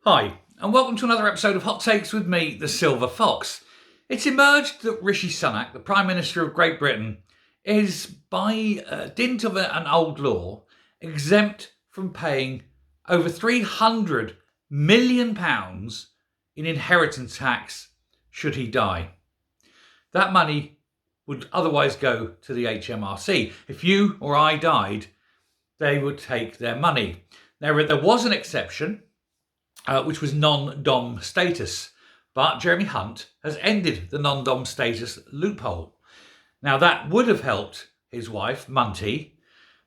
Hi, and welcome to another episode of Hot Takes with me, the Silver Fox. It's emerged that Rishi Sunak, the Prime Minister of Great Britain, is, by dint of an old law, exempt from paying over £300 million in inheritance tax should he die. That money would otherwise go to the HMRC. If you or I died, they would take their money. Now, there was an exception, which was non-dom status. But Jeremy Hunt has ended the non-dom status loophole. Now, that would have helped his wife, Munty,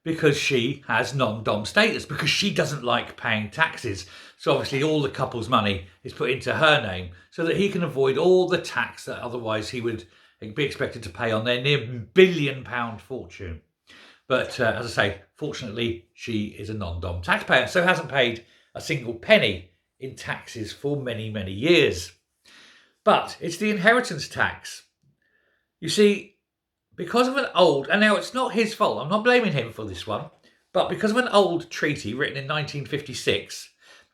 because she has non-dom status, because she doesn't like paying taxes. So obviously all the couple's money is put into her name so that he can avoid all the tax that otherwise he would be expected to pay on their near £1 billion fortune. But as I say, fortunately, she is a non-dom taxpayer, so hasn't paid a single penny in taxes for many, many years. But it's the inheritance tax. You see, because of an old, and now it's not his fault, I'm not blaming him for this one, but because of an old treaty written in 1956,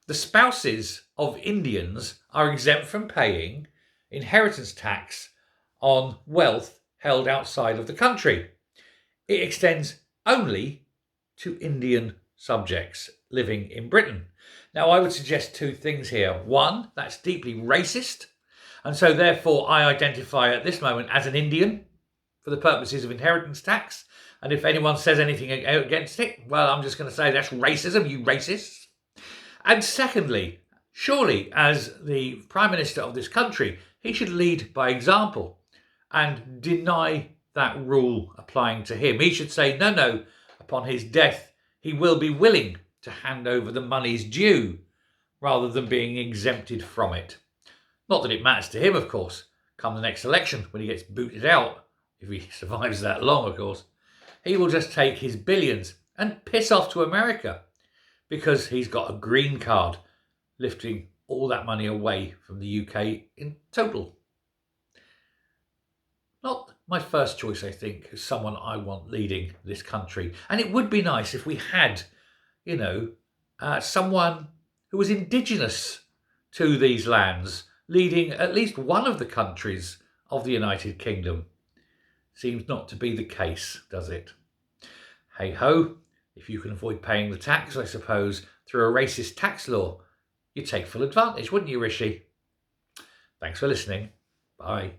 the spouses of Indians are exempt from paying inheritance tax on wealth held outside of the country. It extends only to Indian subjects living in Britain. Now, I would suggest two things here. One, that's deeply racist, and so therefore I identify at this moment as an Indian for the purposes of inheritance tax. And if anyone says anything against it, well, I'm just going to say that's racism, you racists. And secondly, surely as the Prime Minister of this country, he should lead by example and deny that rule applying to him. He should say, no, upon his death, he will be willing to hand over the monies due rather than being exempted from it. Not that it matters to him, of course, come the next election when he gets booted out, if he survives that long, of course. He will just take his billions and piss off to America because he's got a green card, lifting all that money away from the UK in total. Not my first choice, I think, as someone I want leading this country. And it would be nice if we had, someone who was indigenous to these lands, leading at least one of the countries of the United Kingdom. Seems not to be the case, does it? Hey ho, if you can avoid paying the tax, I suppose, through a racist tax law, you'd take full advantage, wouldn't you, Rishi? Thanks for listening. Bye.